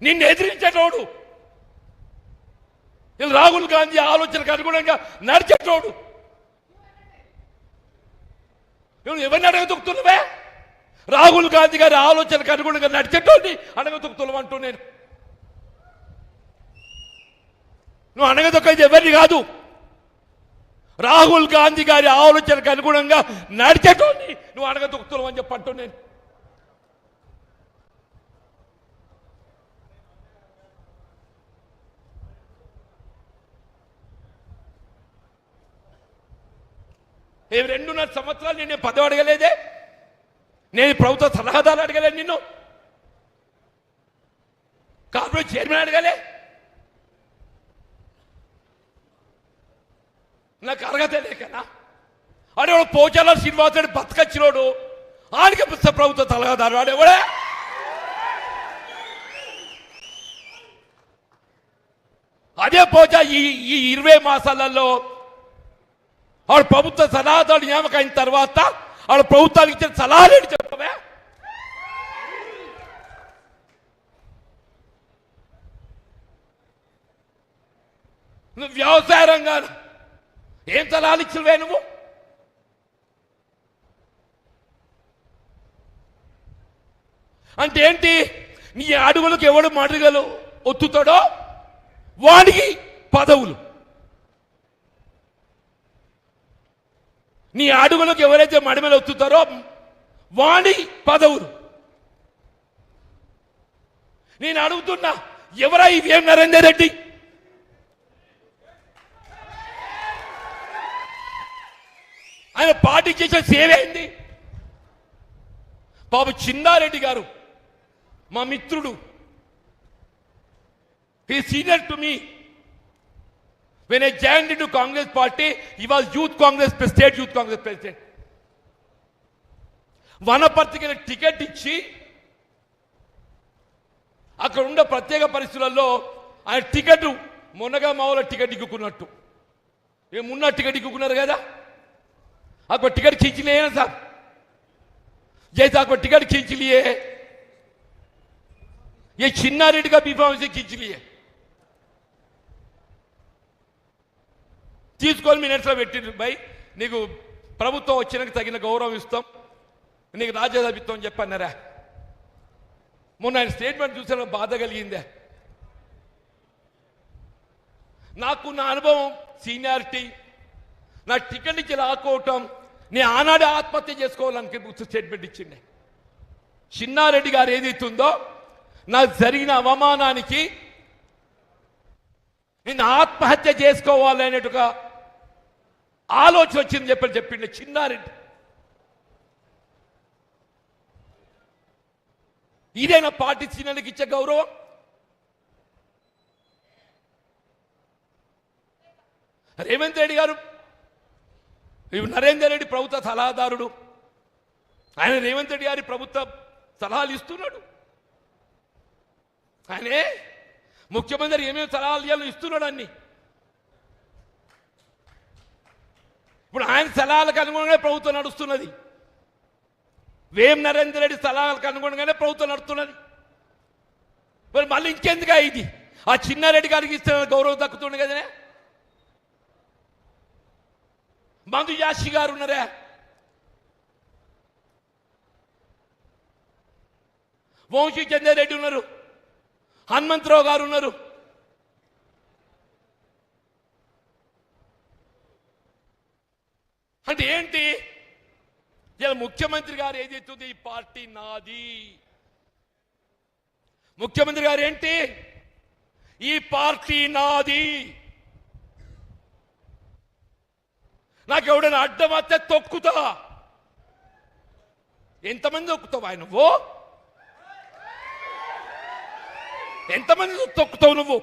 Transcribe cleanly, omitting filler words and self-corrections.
నిన్ను ఎదిరించేటోడు, రాహుల్ గాంధీ ఆలోచనకు అనుగుణంగా నడిచేటోడు. నువ్వు ఎవరిని అడగదొక్కుతున్నావే? రాహుల్ గాంధీ గారి ఆలోచనకు అనుగుణంగా నడిచేటోడిని అడగదొక్కుతున్నావు అంటూ నేను. నువ్వు అడగదొక్కేది ఎవరిని కాదు, రాహుల్ గాంధీ గారి ఆలోచనకు అనుగుణంగా నడిచేటోడిని నువ్వు అడగదొక్కుతున్నావు అని చెప్పంటూ నేను. ఏ 2.5 సంవత్సరాలు నేను పదవి అడగలేదే, నేను ప్రభుత్వ సలహాదారు అడగలేదు, నిన్ను కార్పొరేట్ చైర్మన్ అడగలే. నాకు అర్హత లేకనా? ఆడేవాడు పోచాల శ్రీనివాసుడు బతకచ్చినోడు, ఆడికి ప్రభుత్వ సలహాదారు ఆడేవాడే. అదే పోచా ఈ 20 మాసాలలో ఆవిడ ప్రభుత్వ సలహాదారు నియామకం అయిన తర్వాత ఆవిడ ప్రభుత్వానికి ఇచ్చిన సలహాలు ఏంటి చెప్పవే? నువ్వు వ్యవసాయ రంగాలు ఏం సలహాలు ఇచ్చినవే నువ్వు? అంటే ఏంటి? నీ అడుగులకు ఎవడు మడుగలు ఒత్తుతాడో వాడికి పదవులు, నీ అడుగులకు ఎవరైతే మడిమలు ఒత్తుతారో వాడి పదవులు. నేను అడుగుతున్నా, ఎవరా ఈ వేం నరేందర్ రెడ్డి? ఆయన పార్టీ చేసిన సేవ ఏంది? బాబు చిన్నారెడ్డి గారు మా మిత్రుడు, he senior to me. When I joined into Congress party, he was Youth Congress, State Youth Congress President. వనపర్తికి టికెట్ ఇచ్చి అక్కడ ఉన్న ప్రత్యేక పరిస్థితులలో ఆయన టికెట్ మొన్నగా మామూలు టికెట్ ఇక్కున్నట్టు ఏమున్న టికెట్ ఇక్కున్నారు కదా, आपको टिकट खींच लिए ना साहब, जैसे आपको टिकट खींच लिए, ये छिन्ना रेड्डी का बीफाम से खींच लिए. తీసుకోవాలి మినిట్స్లో పెట్టిండ్రు. భయ్ నీకు ప్రభుత్వం వచ్చినాక తగిన గౌరవం ఇస్తాం, నీకు రాజ్యసభ ఇస్తాం అని చెప్పన్నారా? మొన్న ఆయన స్టేట్మెంట్ చూసిన బాధ కలిగిందే నాకు. నా అనుభవం, సీనియారిటీ, నా టికెట్ ఇచ్చి లాక్కోవటం, నీ ఆనాడే ఆత్మహత్య చేసుకోవాలని స్టేట్మెంట్ ఇచ్చిండే. చిన్నారెడ్డి గారు ఏదైతుందో నాకు జరిగిన అవమానానికి నేను ఆత్మహత్య చేసుకోవాలనేట్టుగా ఆలోచన వచ్చింది చెప్పిండే చిన్నారెడ్డి. ఇదేనా పార్టీ సీనియర్లకు ఇచ్చే గౌరవం? రేవంత్ రెడ్డి గారు, నరేందర్ రెడ్డి ప్రభుత్వ సలహాదారుడు, ఆయన రేవంత్ రెడ్డి గారి ప్రభుత్వ సలహాలు ఇస్తున్నాడు. ఆయనే ముఖ్యమంత్రి ఏమేమి సలహాలు ఇవ్వాలో ఇస్తున్నాడు అన్ని. ఇప్పుడు ఆయన సలహాలకు అనుగుణంగానే ప్రభుత్వం నడుస్తున్నది, వేం నరేందర్ రెడ్డి సలహాలకు అనుగుణంగానే ప్రభుత్వం నడుస్తున్నది. మరి మళ్ళీ ఇంకెందుగా ఇది? ఆ చిన్నారెడ్డి గారికి ఇస్తే గౌరవం దక్కుతుంది కదనే. మందు యాషి గారు ఉన్నారా, వంశీ చంద్రారెడ్డి ఉన్నారు, హనుమంతరావు గారు ఉన్నారు. అంటే ఏంటి? ఇలా ముఖ్యమంత్రి గారు ఏదైతుంది, ఈ పార్టీ నాది. ముఖ్యమంత్రి గారు ఏంటి? ఈ పార్టీ నాది, నాకు ఎవడైనా అడ్డం వస్తే తొక్కుతా. ఎంతమంది తొక్కుతావు ఆయన? నువ్వు ఎంతమంది తొక్కుతావు నువ్వు?